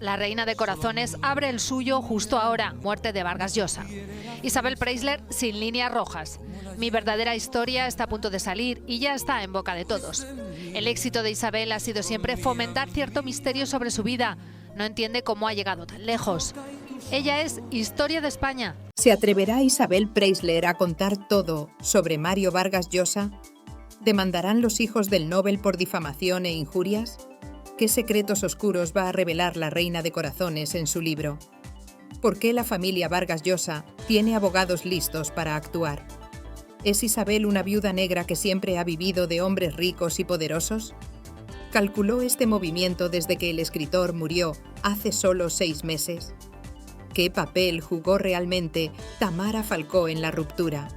La reina de corazones abre el suyo justo ahora, muerte de Vargas Llosa. Isabel Preisler sin líneas rojas. Mi verdadera historia está a punto de salir y ya está en boca de todos. El éxito de Isabel ha sido siempre fomentar cierto misterio sobre su vida. No entiende cómo ha llegado tan lejos. Ella es Historia de España. ¿Se atreverá Isabel Preisler a contar todo sobre Mario Vargas Llosa? ¿Demandarán los hijos del Nobel por difamación e injurias? ¿Qué secretos oscuros va a revelar la reina de corazones en su libro? ¿Por qué la familia Vargas Llosa tiene abogados listos para actuar? ¿Es Isabel una viuda negra que siempre ha vivido de hombres ricos y poderosos? ¿Calculó este movimiento desde que el escritor murió hace solo 6 meses? ¿Qué papel jugó realmente Tamara Falcó en la ruptura?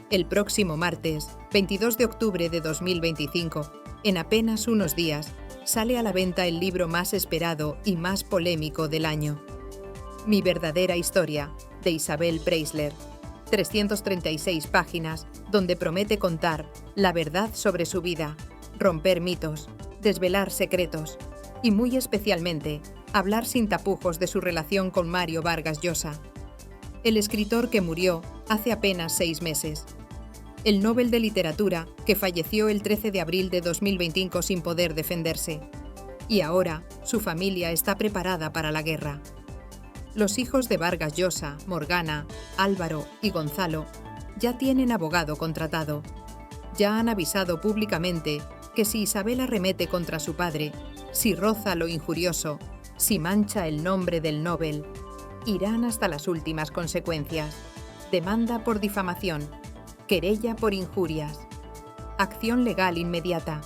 El próximo martes, 22 de octubre de 2025, en apenas unos días, sale a la venta el libro más esperado y más polémico del año. Mi verdadera historia, de Isabel Preisler. 336 páginas, donde promete contar la verdad sobre su vida, romper mitos, desvelar secretos y, muy especialmente, hablar sin tapujos de su relación con Mario Vargas Llosa, el escritor que murió hace apenas 6 meses. El Nobel de Literatura, que falleció el 13 de abril de 2025 sin poder defenderse. Y ahora, su familia está preparada para la guerra. Los hijos de Vargas Llosa, Morgana, Álvaro y Gonzalo ya tienen abogado contratado. Ya han avisado públicamente que si Isabel arremete contra su padre, si roza lo injurioso, si mancha el nombre del Nobel, irán hasta las últimas consecuencias. Demanda por difamación. Querella por injurias. Acción legal inmediata.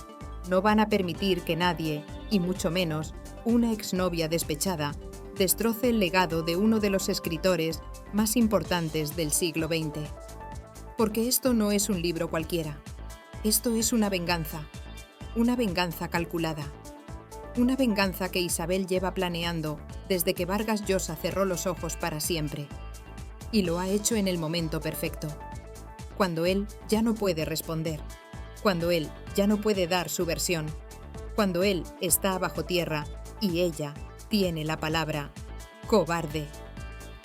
No van a permitir que nadie, y mucho menos una exnovia despechada, destroce el legado de uno de los escritores más importantes del siglo XX. Porque esto no es un libro cualquiera. Esto es una venganza calculada. Una venganza que Isabel lleva planeando desde que Vargas Llosa cerró los ojos para siempre. Y lo ha hecho en el momento perfecto. Cuando él ya no puede responder, cuando él ya no puede dar su versión, cuando él está bajo tierra y ella tiene la palabra cobarde.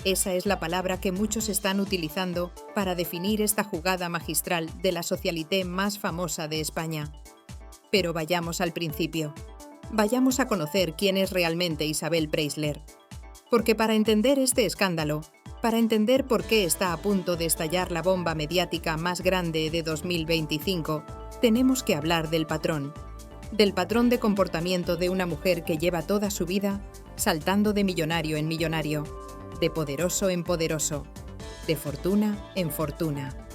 Esa es la palabra que muchos están utilizando para definir esta jugada magistral de la socialité más famosa de España. Pero vayamos al principio. Vayamos a conocer quién es realmente Isabel Preisler. Porque para entender este escándalo, para entender por qué está a punto de estallar la bomba mediática más grande de 2025, tenemos que hablar del patrón de comportamiento de una mujer que lleva toda su vida saltando de millonario en millonario, de poderoso en poderoso, de fortuna en fortuna.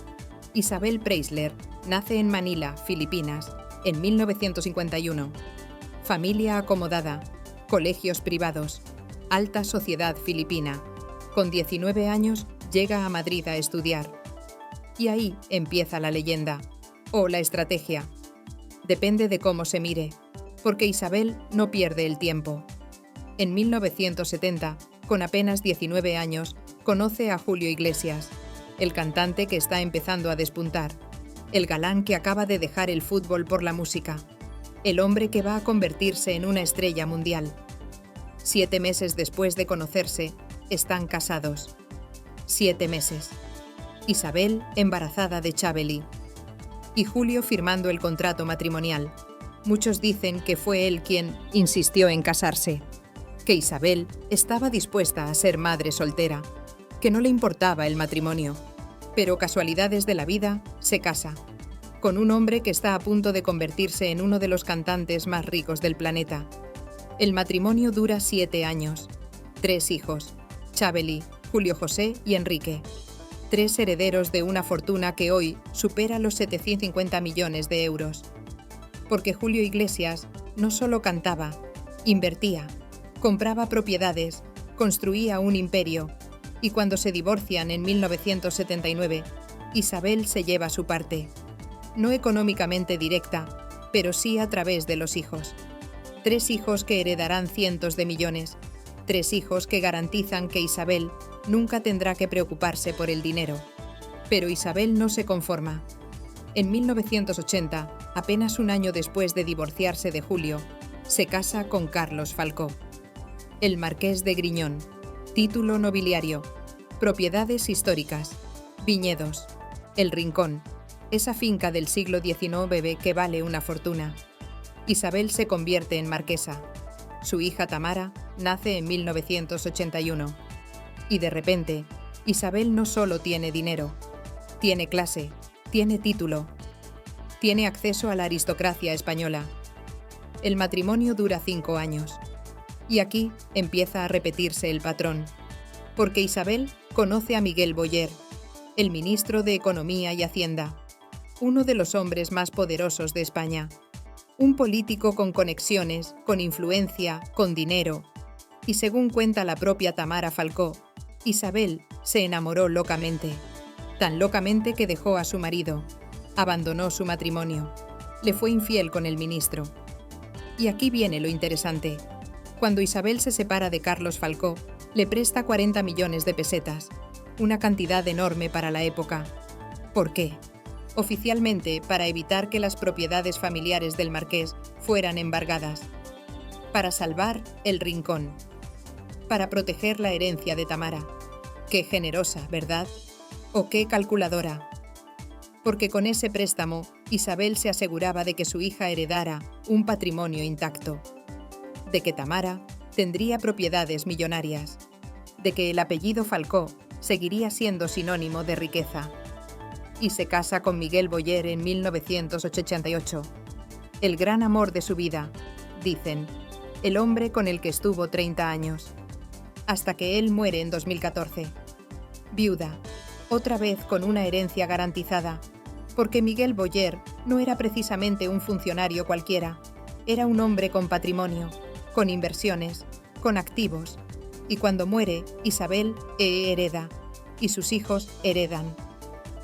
Isabel Preisler nace en Manila, Filipinas, en 1951. Familia acomodada, colegios privados, alta sociedad filipina. Con 19 años llega a Madrid a estudiar. Y ahí empieza la leyenda, o la estrategia. Depende de cómo se mire, porque Isabel no pierde el tiempo. En 1970, con apenas 19 años, conoce a Julio Iglesias, el cantante que está empezando a despuntar, el galán que acaba de dejar el fútbol por la música, el hombre que va a convertirse en una estrella mundial. 7 meses después de conocerse, están casados. 7 meses. Isabel embarazada de Chabeli. Y Julio firmando el contrato matrimonial. Muchos dicen que fue él quien insistió en casarse. Que Isabel estaba dispuesta a ser madre soltera. Que no le importaba el matrimonio. Pero casualidades de la vida, se casa. Con un hombre que está a punto de convertirse en uno de los cantantes más ricos del planeta. El matrimonio dura 7 años. 3 hijos. Chabeli, Julio José y Enrique. 3 herederos de una fortuna que hoy supera los 750 millones de euros. Porque Julio Iglesias no solo cantaba, invertía, compraba propiedades, construía un imperio, y cuando se divorcian en 1979, Isabel se lleva su parte. No económicamente directa, pero sí a través de los hijos. 3 hijos que heredarán cientos de millones. 3 hijos que garantizan que Isabel nunca tendrá que preocuparse por el dinero. Pero Isabel no se conforma. En 1980, apenas un año después de divorciarse de Julio, se casa con Carlos Falcó. El Marqués de Griñón. Título nobiliario. Propiedades históricas. Viñedos. El Rincón. Esa finca del siglo XIX que vale una fortuna. Isabel se convierte en marquesa. Su hija Tamara nace en 1981. Y de repente, Isabel no solo tiene dinero, tiene clase, tiene título, tiene acceso a la aristocracia española. El matrimonio dura 5 años. Y aquí empieza a repetirse el patrón, porque Isabel conoce a Miguel Boyer, el ministro de Economía y Hacienda, uno de los hombres más poderosos de España, un político con conexiones, con influencia, con dinero. Y según cuenta la propia Tamara Falcó, Isabel se enamoró locamente, tan locamente que dejó a su marido, abandonó su matrimonio, le fue infiel con el ministro. Y aquí viene lo interesante. Cuando Isabel se separa de Carlos Falcó, le presta 40 millones de pesetas, una cantidad enorme para la época. ¿Por qué? Oficialmente para evitar que las propiedades familiares del marqués fueran embargadas, para salvar el Rincón, para proteger la herencia de Tamara. Qué generosa, ¿verdad? ¿O qué calculadora? Porque con ese préstamo, Isabel se aseguraba de que su hija heredara un patrimonio intacto, de que Tamara tendría propiedades millonarias, de que el apellido Falcó seguiría siendo sinónimo de riqueza. Y se casa con Miguel Boyer en 1988. El gran amor de su vida, dicen, el hombre con el que estuvo 30 años, hasta que él muere en 2014. Viuda, otra vez con una herencia garantizada, porque Miguel Boyer no era precisamente un funcionario cualquiera, era un hombre con patrimonio, con inversiones, con activos, y cuando muere, Isabel hereda, y sus hijos heredan.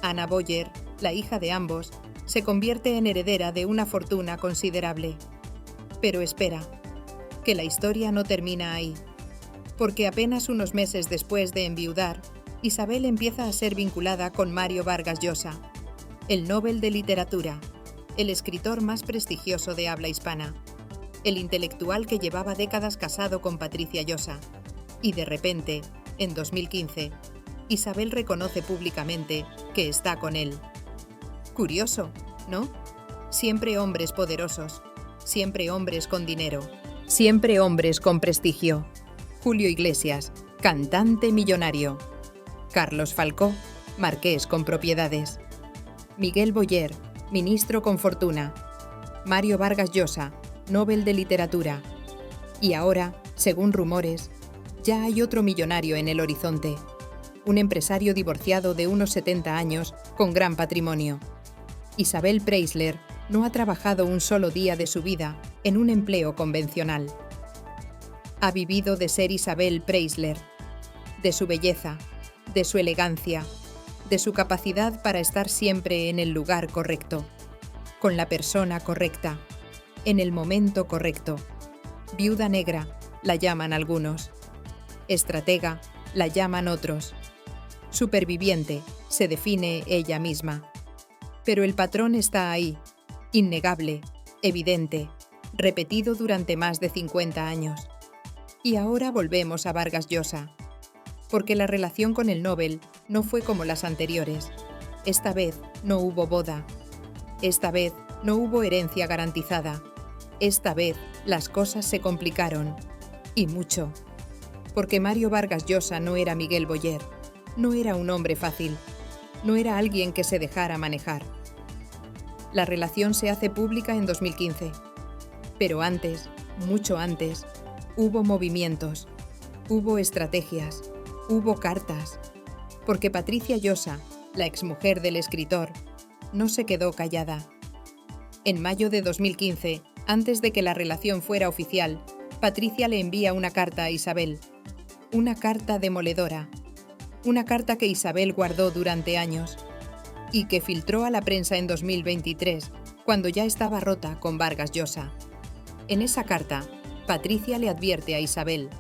Ana Boyer, la hija de ambos, se convierte en heredera de una fortuna considerable. Pero espera, que la historia no termina ahí, porque apenas unos meses después de enviudar, Isabel empieza a ser vinculada con Mario Vargas Llosa, el Nobel de Literatura, el escritor más prestigioso de habla hispana, el intelectual que llevaba décadas casado con Patricia Llosa. Y de repente, en 2015, Isabel reconoce públicamente que está con él. Curioso, ¿no? Siempre hombres poderosos, siempre hombres con dinero, siempre hombres con prestigio. Julio Iglesias, cantante millonario. Carlos Falcó, marqués con propiedades. Miguel Boyer, ministro con fortuna. Mario Vargas Llosa, Nobel de Literatura. Y ahora, según rumores, ya hay otro millonario en el horizonte. Un empresario divorciado de unos 70 años con gran patrimonio. Isabel Preisler no ha trabajado un solo día de su vida en un empleo convencional. Ha vivido de ser Isabel Preisler, de su belleza, de su elegancia, de su capacidad para estar siempre en el lugar correcto, con la persona correcta, en el momento correcto. Viuda negra, la llaman algunos. Estratega, la llaman otros. Superviviente, se define ella misma. Pero el patrón está ahí, innegable, evidente, repetido durante más de 50 años. Y ahora volvemos a Vargas Llosa, porque la relación con el Nobel no fue como las anteriores. Esta vez no hubo boda. Esta vez no hubo herencia garantizada. Esta vez las cosas se complicaron, y mucho. Porque Mario Vargas Llosa no era Miguel Boyer, no era un hombre fácil, no era alguien que se dejara manejar. La relación se hace pública en 2015, pero antes, mucho antes, hubo movimientos, hubo estrategias, hubo cartas, porque Patricia Llosa, la exmujer del escritor, no se quedó callada. En mayo de 2015, antes de que la relación fuera oficial, Patricia le envía una carta a Isabel, una carta demoledora, una carta que Isabel guardó durante años y que filtró a la prensa en 2023, cuando ya estaba rota con Vargas Llosa. En esa carta, Patricia le advierte a Isabel.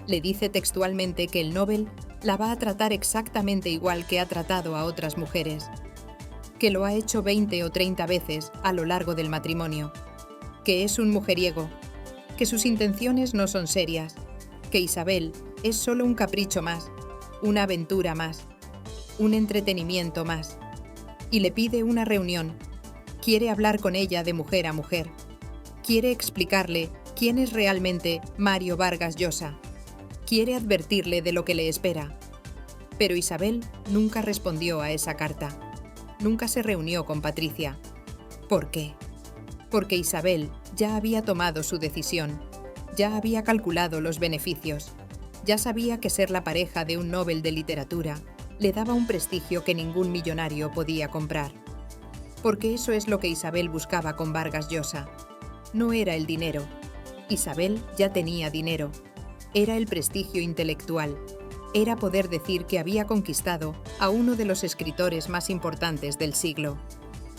Le dice textualmente que el Nobel la va a tratar exactamente igual que ha tratado a otras mujeres, que lo ha hecho 20 o 30 veces a lo largo del matrimonio, que es un mujeriego, que sus intenciones no son serias, que Isabel es solo un capricho más, una aventura más, un entretenimiento más, y le pide una reunión. Quiere hablar con ella de mujer a mujer. Quiere explicarle quién es realmente Mario Vargas Llosa. Quiere advertirle de lo que le espera. Pero Isabel nunca respondió a esa carta. Nunca se reunió con Patricia. ¿Por qué? Porque Isabel ya había tomado su decisión. Ya había calculado los beneficios. Ya sabía que ser la pareja de un Nobel de literatura le daba un prestigio que ningún millonario podía comprar. Porque eso es lo que Isabel buscaba con Vargas Llosa. No era el dinero. Isabel ya tenía dinero. Era el prestigio intelectual. Era poder decir que había conquistado a uno de los escritores más importantes del siglo.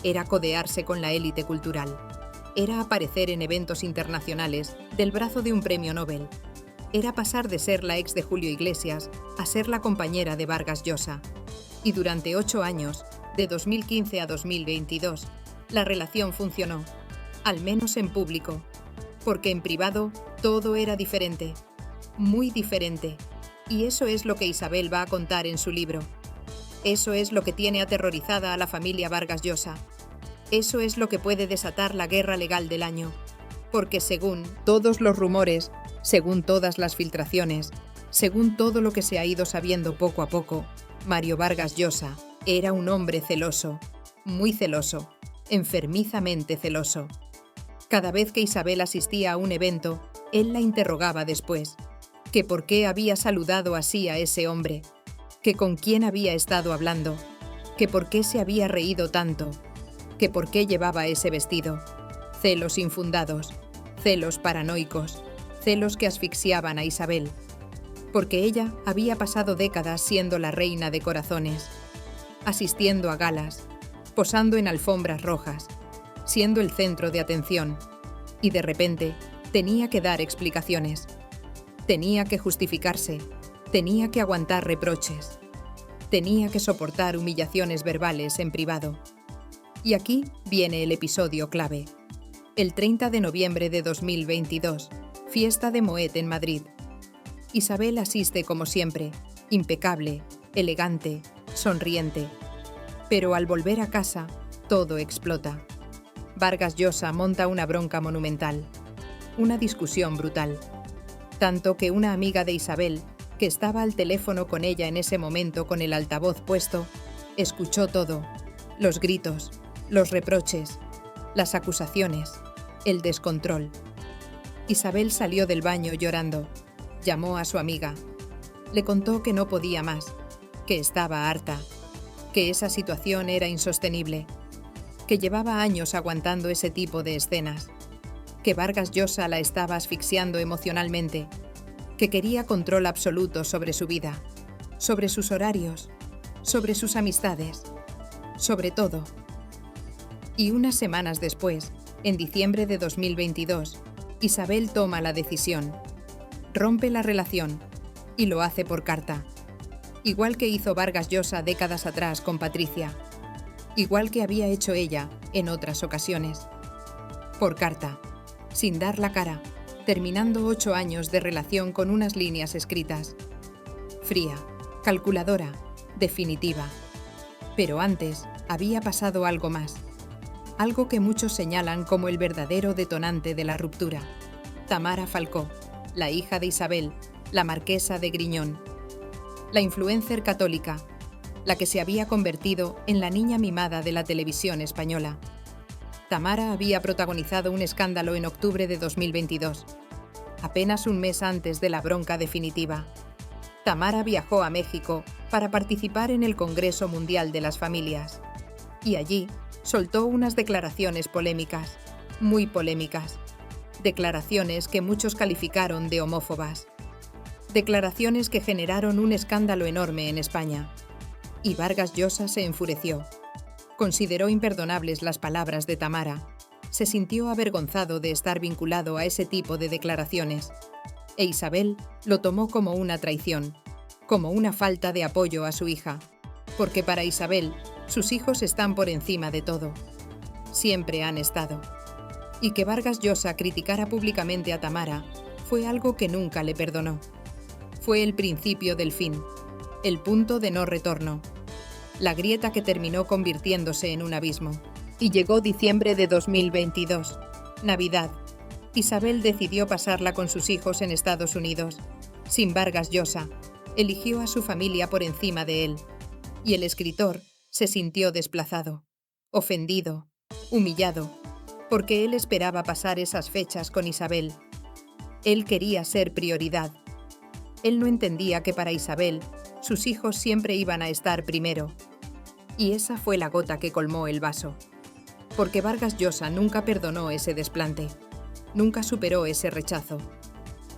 Era codearse con la élite cultural. Era aparecer en eventos internacionales del brazo de un premio Nobel. Era pasar de ser la ex de Julio Iglesias a ser la compañera de Vargas Llosa. Y durante 8 años, de 2015 a 2022, la relación funcionó, al menos en público, porque en privado todo era diferente, muy diferente. Y eso es lo que Isabel va a contar en su libro. Eso es lo que tiene aterrorizada a la familia Vargas Llosa. Eso es lo que puede desatar la guerra legal del año. Porque según todos los rumores, según todas las filtraciones, según todo lo que se ha ido sabiendo poco a poco, Mario Vargas Llosa era un hombre celoso, muy celoso, enfermizamente celoso. Cada vez que Isabel asistía a un evento, él la interrogaba después, que por qué había saludado así a ese hombre, que con quién había estado hablando, que por qué se había reído tanto, que por qué llevaba ese vestido. Celos infundados, celos paranoicos, celos que asfixiaban a Isabel, porque ella había pasado décadas siendo la reina de corazones, asistiendo a galas, posando en alfombras rojas, siendo el centro de atención, y de repente tenía que dar explicaciones, tenía que justificarse, tenía que aguantar reproches, tenía que soportar humillaciones verbales en privado. Y aquí viene el episodio clave. El 30 de noviembre de 2022, fiesta de Moet en Madrid. Isabel asiste como siempre, impecable, elegante, sonriente. Pero al volver a casa, todo explota. Vargas Llosa monta una bronca monumental, una discusión brutal. Tanto que una amiga de Isabel, que estaba al teléfono con ella en ese momento con el altavoz puesto, escuchó todo, los gritos, los reproches, las acusaciones, el descontrol. Isabel salió del baño llorando, llamó a su amiga, le contó que no podía más, que estaba harta, que esa situación era insostenible, que llevaba años aguantando ese tipo de escenas, que Vargas Llosa la estaba asfixiando emocionalmente, que quería control absoluto sobre su vida, sobre sus horarios, sobre sus amistades, sobre todo. Y unas semanas después, en diciembre de 2022, Isabel toma la decisión, rompe la relación y lo hace por carta, igual que hizo Vargas Llosa décadas atrás con Patricia, igual que había hecho ella en otras ocasiones. Por carta, sin dar la cara, terminando 8 años de relación con unas líneas escritas. Fría, calculadora, definitiva. Pero antes había pasado algo más. Algo que muchos señalan como el verdadero detonante de la ruptura. Tamara Falcó, la hija de Isabel, la marquesa de Griñón. La influencer católica, la que se había convertido en la niña mimada de la televisión española. Tamara había protagonizado un escándalo en octubre de 2022, apenas un mes antes de la bronca definitiva. Tamara viajó a México para participar en el Congreso Mundial de las Familias, y allí soltó unas declaraciones polémicas, muy polémicas, declaraciones que muchos calificaron de homófobas, declaraciones que generaron un escándalo enorme en España. Y Vargas Llosa se enfureció. Consideró imperdonables las palabras de Tamara. Se sintió avergonzado de estar vinculado a ese tipo de declaraciones. E Isabel lo tomó como una traición, como una falta de apoyo a su hija. Porque para Isabel, sus hijos están por encima de todo. Siempre han estado. Y que Vargas Llosa criticara públicamente a Tamara fue algo que nunca le perdonó. Fue el principio del fin, el punto de no retorno, la grieta que terminó convirtiéndose en un abismo. Y llegó diciembre de 2022, Navidad. Isabel decidió pasarla con sus hijos en Estados Unidos. Sin Vargas Llosa, eligió a su familia por encima de él. Y el escritor se sintió desplazado, ofendido, humillado, porque él esperaba pasar esas fechas con Isabel. Él quería ser prioridad. Él no entendía que para Isabel, sus hijos siempre iban a estar primero. Y esa fue la gota que colmó el vaso. Porque Vargas Llosa nunca perdonó ese desplante, nunca superó ese rechazo.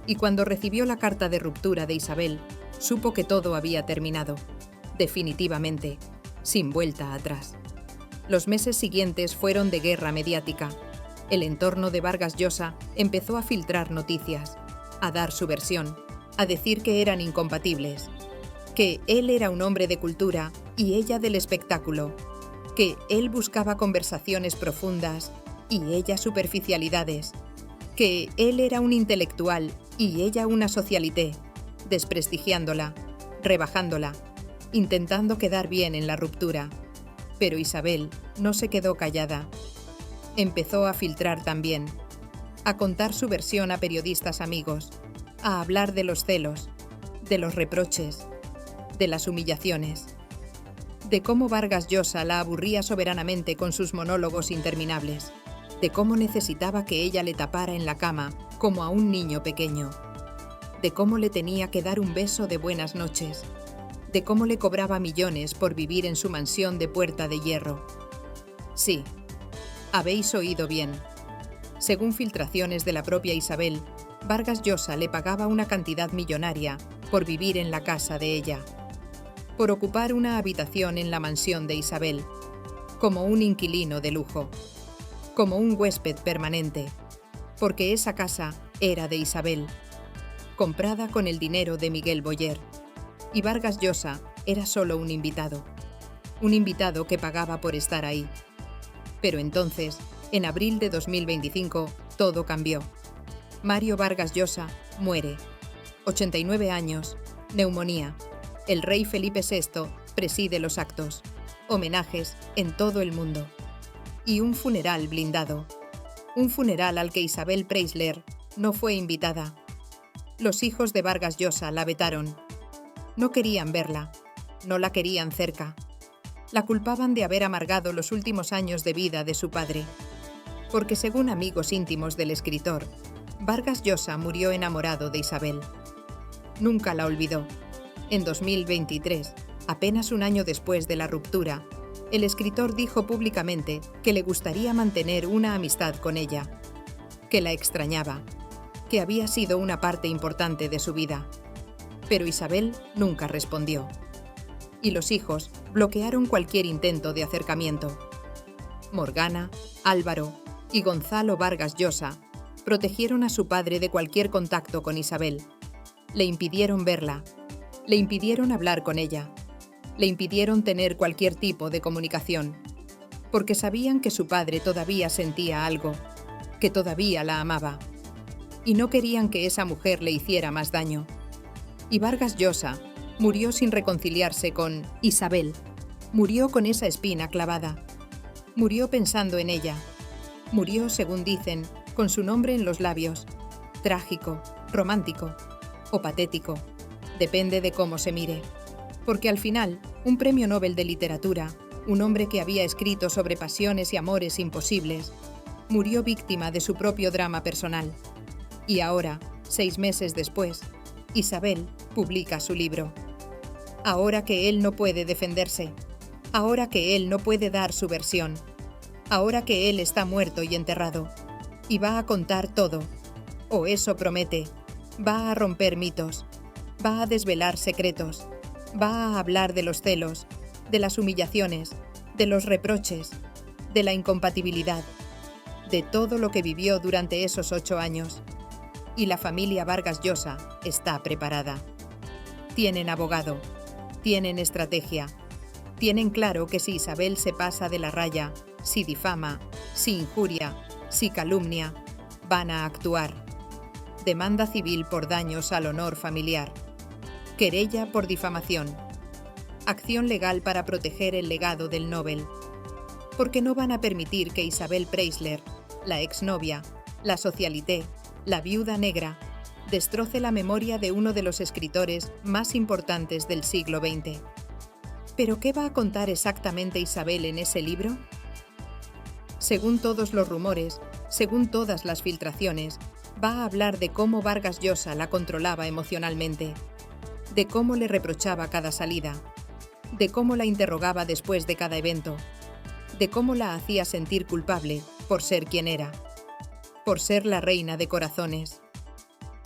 Y cuando recibió la carta de ruptura de Isabel, supo que todo había terminado, definitivamente, sin vuelta atrás. Los meses siguientes fueron de guerra mediática. El entorno de Vargas Llosa empezó a filtrar noticias, a dar su versión, a decir que eran incompatibles, que él era un hombre de cultura y ella del espectáculo, que él buscaba conversaciones profundas y ella superficialidades, que él era un intelectual y ella una socialité, desprestigiándola, rebajándola, intentando quedar bien en la ruptura. Pero Isabel no se quedó callada. Empezó a filtrar también, a contar su versión a periodistas amigos, a hablar de los celos, de los reproches, de las humillaciones, de cómo Vargas Llosa la aburría soberanamente con sus monólogos interminables, de cómo necesitaba que ella le tapara en la cama como a un niño pequeño, de cómo le tenía que dar un beso de buenas noches, de cómo le cobraba millones por vivir en su mansión de Puerta de Hierro. Sí, habéis oído bien. Según filtraciones de la propia Isabel, Vargas Llosa le pagaba una cantidad millonaria por vivir en la casa de ella, por ocupar una habitación en la mansión de Isabel, como un inquilino de lujo, como un huésped permanente, porque esa casa era de Isabel, comprada con el dinero de Miguel Boyer, y Vargas Llosa era solo un invitado que pagaba por estar ahí. Pero entonces, en abril de 2025, todo cambió. Mario Vargas Llosa muere. 89 años, neumonía. El rey Felipe VI preside los actos, homenajes en todo el mundo. Y un funeral blindado. Un funeral al que Isabel Preisler no fue invitada. Los hijos de Vargas Llosa la vetaron. No querían verla, no la querían cerca. La culpaban de haber amargado los últimos años de vida de su padre. Porque según amigos íntimos del escritor, Vargas Llosa murió enamorado de Isabel. Nunca la olvidó. En 2023, apenas un año después de la ruptura, el escritor dijo públicamente que le gustaría mantener una amistad con ella, que la extrañaba, que había sido una parte importante de su vida. Pero Isabel nunca respondió. Y los hijos bloquearon cualquier intento de acercamiento. Morgana, Álvaro y Gonzalo Vargas Llosa protegieron a su padre de cualquier contacto con Isabel. Le impidieron verla, le impidieron hablar con ella, le impidieron tener cualquier tipo de comunicación, porque sabían que su padre todavía sentía algo, que todavía la amaba, y no querían que esa mujer le hiciera más daño. Y Vargas Llosa murió sin reconciliarse con Isabel, murió con esa espina clavada, murió pensando en ella, murió, según dicen, con su nombre en los labios, trágico, romántico o patético, depende de cómo se mire, porque al final, un premio Nobel de literatura, un hombre que había escrito sobre pasiones y amores imposibles, murió víctima de su propio drama personal. Y ahora, 6 meses después, Isabel publica su libro. Ahora que él no puede defenderse, ahora que él no puede dar su versión, ahora que él está muerto y enterrado, y va a contar todo, o eso promete, va a romper mitos, va a desvelar secretos, va a hablar de los celos, de las humillaciones, de los reproches, de la incompatibilidad, de todo lo que vivió durante esos 8 años. Y la familia Vargas Llosa está preparada. Tienen abogado, tienen estrategia, tienen claro que si Isabel se pasa de la raya, si difama, si injuria, si calumnia, van a actuar. Demanda civil por daños al honor familiar. Querella por difamación. Acción legal para proteger el legado del Nobel. Porque no van a permitir que Isabel Preisler, la exnovia, la socialité, la viuda negra, destroce la memoria de uno de los escritores más importantes del siglo XX. ¿Pero qué va a contar exactamente Isabel en ese libro? Según todos los rumores, según todas las filtraciones, va a hablar de cómo Vargas Llosa la controlaba emocionalmente, de cómo le reprochaba cada salida, de cómo la interrogaba después de cada evento, de cómo la hacía sentir culpable por ser quien era, por ser la reina de corazones,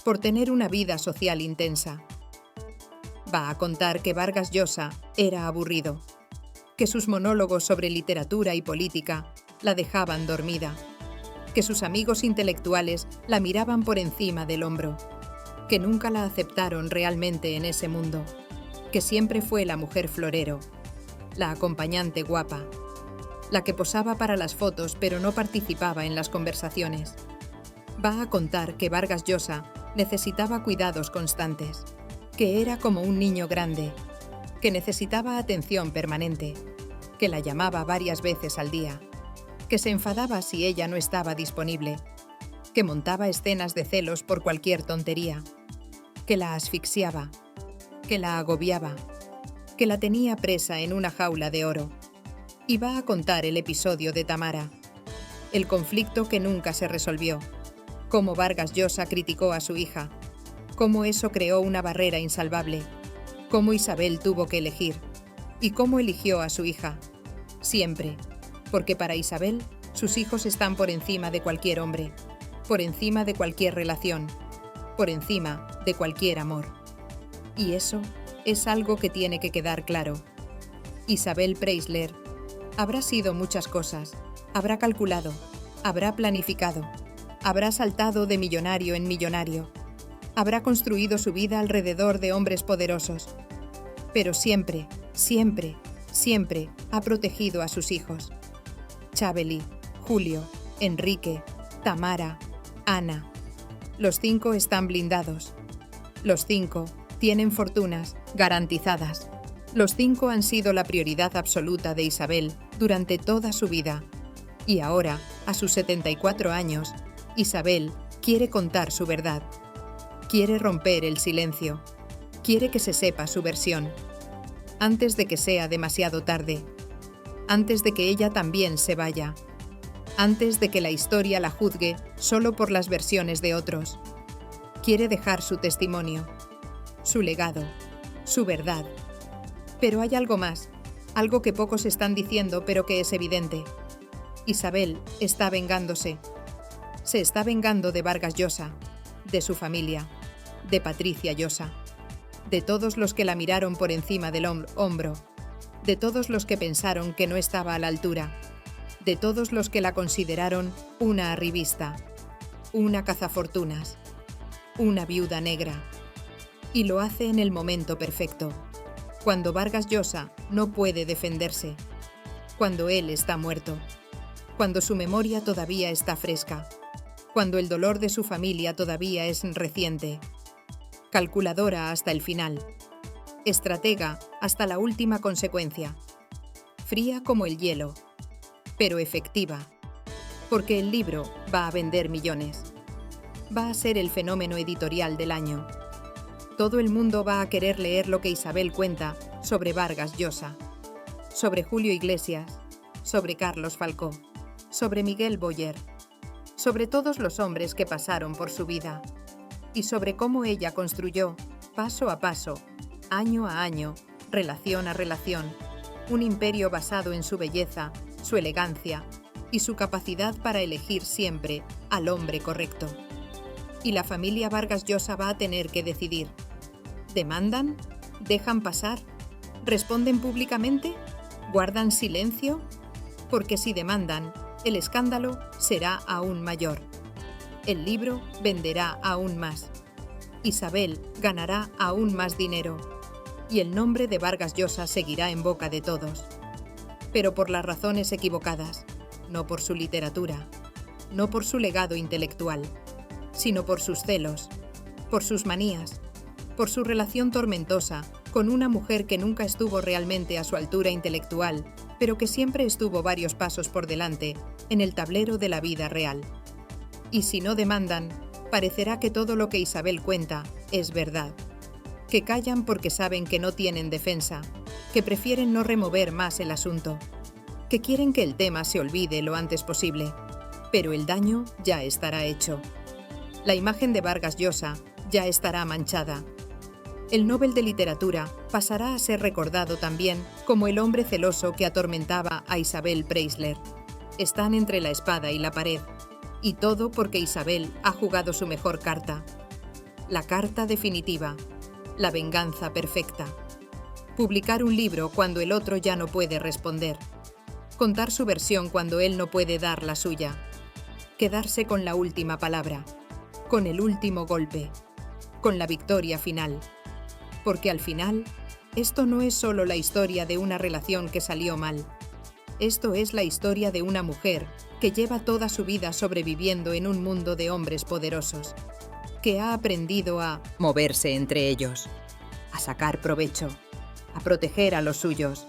por tener una vida social intensa. Va a contar que Vargas Llosa era aburrido, que sus monólogos sobre literatura y política la dejaban dormida, que sus amigos intelectuales la miraban por encima del hombro, que nunca la aceptaron realmente en ese mundo, que siempre fue la mujer florero, la acompañante guapa, la que posaba para las fotos pero no participaba en las conversaciones. Va a contar que Vargas Llosa necesitaba cuidados constantes, que era como un niño grande, que necesitaba atención permanente, que la llamaba varias veces al día, que se enfadaba si ella no estaba disponible, que montaba escenas de celos por cualquier tontería, que la asfixiaba, que la agobiaba, que la tenía presa en una jaula de oro. Y va a contar el episodio de Tamara, el conflicto que nunca se resolvió, cómo Vargas Llosa criticó a su hija, cómo eso creó una barrera insalvable, cómo Isabel tuvo que elegir y cómo eligió a su hija, siempre, porque para Isabel sus hijos están por encima de cualquier hombre, por encima de cualquier relación, por encima de cualquier amor. Y eso es algo que tiene que quedar claro. Isabel Preisler habrá sido muchas cosas, habrá calculado, habrá planificado, habrá saltado de millonario en millonario, habrá construido su vida alrededor de hombres poderosos, pero siempre, siempre, siempre ha protegido a sus hijos. Chabeli, Julio, Enrique, Tamara, Ana. Los 5 están blindados. Los 5 tienen fortunas garantizadas. Los 5 han sido la prioridad absoluta de Isabel durante toda su vida. Y ahora, a sus 74 años, Isabel quiere contar su verdad. Quiere romper el silencio. Quiere que se sepa su versión. Antes de que sea demasiado tarde. Antes de que ella también se vaya. Antes de que la historia la juzgue solo por las versiones de otros. Quiere dejar su testimonio, su legado, su verdad. Pero hay algo más, algo que pocos están diciendo pero que es evidente. Isabel está vengándose. Se está vengando de Vargas Llosa, de su familia, de Patricia Llosa, de todos los que la miraron por encima del hombro, de todos los que pensaron que no estaba a la altura, de todos los que la consideraron una arribista, una cazafortunas, una viuda negra. Y lo hace en el momento perfecto, cuando Vargas Llosa no puede defenderse, cuando él está muerto, cuando su memoria todavía está fresca, cuando el dolor de su familia todavía es reciente. Calculadora hasta el final, estratega hasta la última consecuencia, fría como el hielo, pero efectiva, porque el libro va a vender millones. Va a ser el fenómeno editorial del año. Todo el mundo va a querer leer lo que Isabel cuenta sobre Vargas Llosa, sobre Julio Iglesias, sobre Carlos Falcó, sobre Miguel Boyer, sobre todos los hombres que pasaron por su vida y sobre cómo ella construyó, paso a paso, año a año, relación a relación, un imperio basado en su belleza, su elegancia y su capacidad para elegir siempre al hombre correcto. Y la familia Vargas Llosa va a tener que decidir. ¿Demandan? ¿Dejan pasar? ¿Responden públicamente? ¿Guardan silencio? Porque si demandan, el escándalo será aún mayor. El libro venderá aún más. Isabel ganará aún más dinero. Y el nombre de Vargas Llosa seguirá en boca de todos. Pero por las razones equivocadas, no por su literatura, no por su legado intelectual, sino por sus celos, por sus manías, por su relación tormentosa con una mujer que nunca estuvo realmente a su altura intelectual, pero que siempre estuvo varios pasos por delante en el tablero de la vida real. Y si no demandan, parecerá que todo lo que Isabel cuenta es verdad, que callan porque saben que no tienen defensa, que prefieren no remover más el asunto, que quieren que el tema se olvide lo antes posible, pero el daño ya estará hecho. La imagen de Vargas Llosa ya estará manchada. El Nobel de Literatura pasará a ser recordado también como el hombre celoso que atormentaba a Isabel Preisler. Están entre la espada y la pared, y todo porque Isabel ha jugado su mejor carta. La carta definitiva, la venganza perfecta. Publicar un libro cuando el otro ya no puede responder. Contar su versión cuando él no puede dar la suya. Quedarse con la última palabra, con el último golpe, con la victoria final. Porque al final, esto no es solo la historia de una relación que salió mal. Esto es la historia de una mujer que lleva toda su vida sobreviviendo en un mundo de hombres poderosos, que ha aprendido a moverse entre ellos, a sacar provecho, a proteger a los suyos,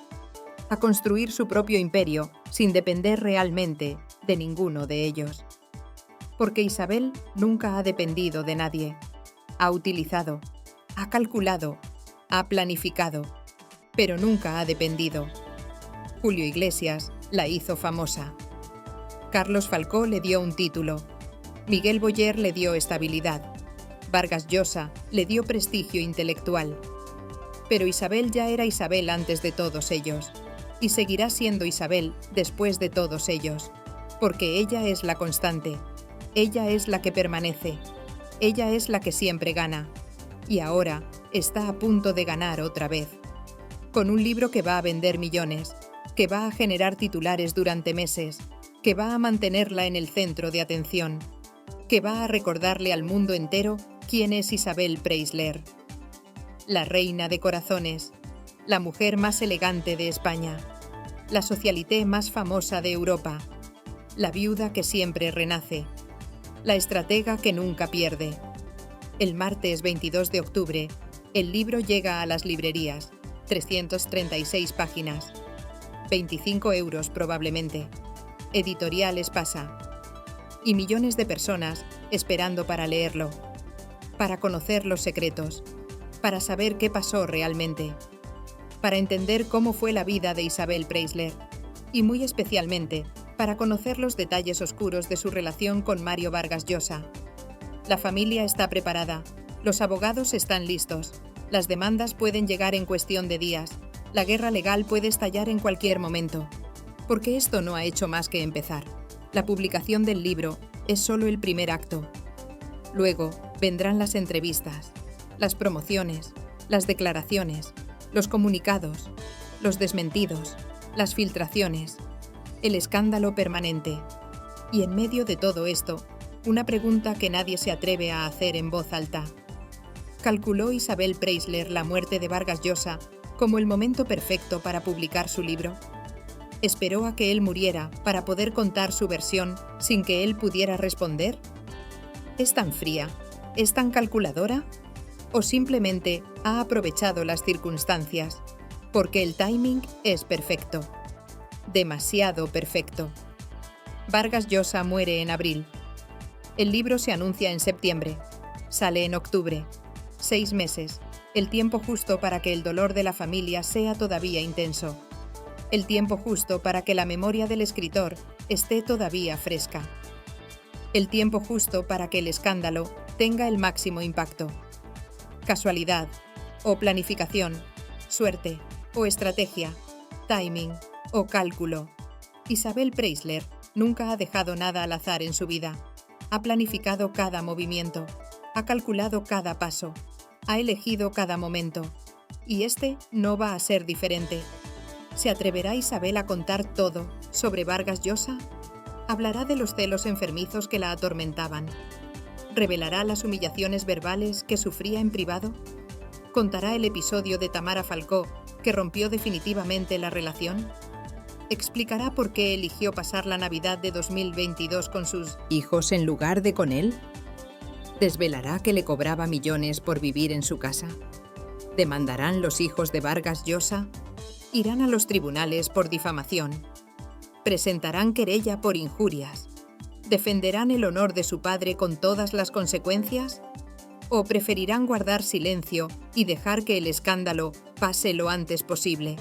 a construir su propio imperio sin depender realmente de ninguno de ellos. Porque Isabel nunca ha dependido de nadie. Ha utilizado, ha calculado, ha planificado, pero nunca ha dependido. Julio Iglesias la hizo famosa. Carlos Falcó le dio un título. Miguel Boyer le dio estabilidad. Vargas Llosa le dio prestigio intelectual. Pero Isabel ya era Isabel antes de todos ellos, y seguirá siendo Isabel después de todos ellos, porque ella es la constante, ella es la que permanece, ella es la que siempre gana, y ahora está a punto de ganar otra vez, con un libro que va a vender millones, que va a generar titulares durante meses, que va a mantenerla en el centro de atención, que va a recordarle al mundo entero quién es Isabel Preisler. La reina de corazones, la mujer más elegante de España, la socialité más famosa de Europa, la viuda que siempre renace, la estratega que nunca pierde. El martes 22 de octubre, el libro llega a las librerías, 336 páginas, 25 euros probablemente. Editorial Espasa. Y millones de personas esperando para leerlo, para conocer los secretos, para saber qué pasó realmente, para entender cómo fue la vida de Isabel Preisler y muy especialmente para conocer los detalles oscuros de su relación con Mario Vargas Llosa. La familia está preparada, los abogados están listos, las demandas pueden llegar en cuestión de días, la guerra legal puede estallar en cualquier momento, porque esto no ha hecho más que empezar. La publicación del libro es solo el primer acto. Luego vendrán las entrevistas, las promociones, las declaraciones, los comunicados, los desmentidos, las filtraciones, el escándalo permanente. Y en medio de todo esto, una pregunta que nadie se atreve a hacer en voz alta. ¿Calculó Isabel Preisler la muerte de Vargas Llosa como el momento perfecto para publicar su libro? ¿Esperó a que él muriera para poder contar su versión sin que él pudiera responder? ¿Es tan fría? ¿Es tan calculadora? ¿O simplemente ha aprovechado las circunstancias? Porque el timing es perfecto. Demasiado perfecto. Vargas Llosa muere en abril. El libro se anuncia en septiembre. Sale en octubre. 6 meses. El tiempo justo para que el dolor de la familia sea todavía intenso. El tiempo justo para que la memoria del escritor esté todavía fresca. El tiempo justo para que el escándalo tenga el máximo impacto. Casualidad, o planificación, suerte, o estrategia, timing, o cálculo. Isabel Preisler nunca ha dejado nada al azar en su vida. Ha planificado cada movimiento, ha calculado cada paso, ha elegido cada momento. Y este no va a ser diferente. ¿Se atreverá Isabel a contar todo sobre Vargas Llosa? ¿Hablará de los celos enfermizos que la atormentaban? ¿Revelará las humillaciones verbales que sufría en privado? ¿Contará el episodio de Tamara Falcó que rompió definitivamente la relación? ¿Explicará por qué eligió pasar la Navidad de 2022 con sus hijos en lugar de con él? ¿Desvelará que le cobraba millones por vivir en su casa? ¿Demandarán los hijos de Vargas Llosa? ¿Irán a los tribunales por difamación? ¿Presentarán querella por injurias? ¿Defenderán el honor de su padre con todas las consecuencias? ¿O preferirán guardar silencio y dejar que el escándalo pase lo antes posible?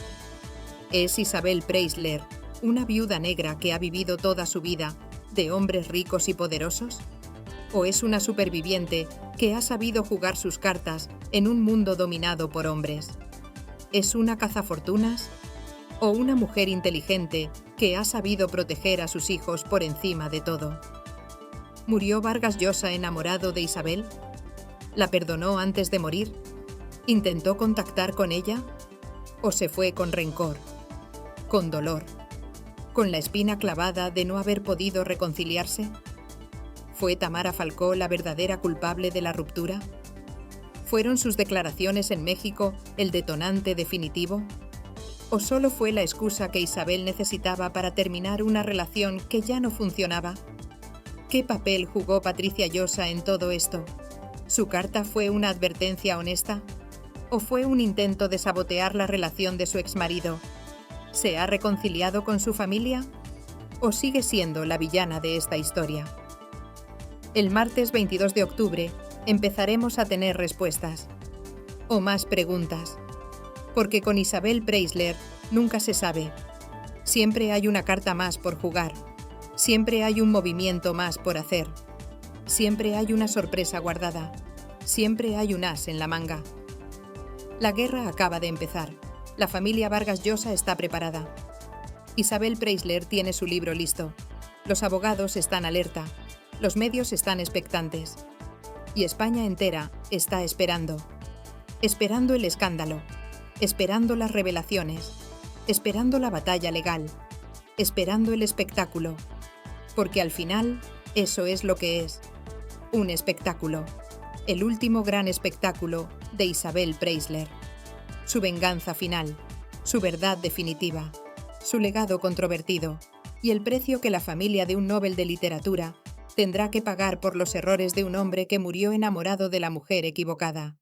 ¿Es Isabel Preisler una viuda negra que ha vivido toda su vida de hombres ricos y poderosos? ¿O es una superviviente que ha sabido jugar sus cartas en un mundo dominado por hombres? ¿Es una cazafortunas? ¿O una mujer inteligente que ha sabido proteger a sus hijos por encima de todo? ¿Murió Vargas Llosa enamorado de Isabel? ¿La perdonó antes de morir? ¿Intentó contactar con ella? ¿O se fue con rencor, con dolor, con la espina clavada de no haber podido reconciliarse? ¿Fue Tamara Falcó la verdadera culpable de la ruptura? ¿Fueron sus declaraciones en México el detonante definitivo? ¿O solo fue la excusa que Isabel necesitaba para terminar una relación que ya no funcionaba? ¿Qué papel jugó Patricia Llosa en todo esto? ¿Su carta fue una advertencia honesta? ¿O fue un intento de sabotear la relación de su exmarido? ¿Se ha reconciliado con su familia? ¿O sigue siendo la villana de esta historia? El martes 22 de octubre empezaremos a tener respuestas. O más preguntas. Porque con Isabel Preisler nunca se sabe. Siempre hay una carta más por jugar. Siempre hay un movimiento más por hacer. Siempre hay una sorpresa guardada. Siempre hay un as en la manga. La guerra acaba de empezar. La familia Vargas Llosa está preparada. Isabel Preisler tiene su libro listo. Los abogados están alerta. Los medios están expectantes. Y España entera está esperando. Esperando el escándalo. Esperando las revelaciones. Esperando la batalla legal. Esperando el espectáculo. Porque al final, eso es lo que es. Un espectáculo. El último gran espectáculo de Isabel Preisler. Su venganza final. Su verdad definitiva. Su legado controvertido. Y el precio que la familia de un Nobel de Literatura tendrá que pagar por los errores de un hombre que murió enamorado de la mujer equivocada.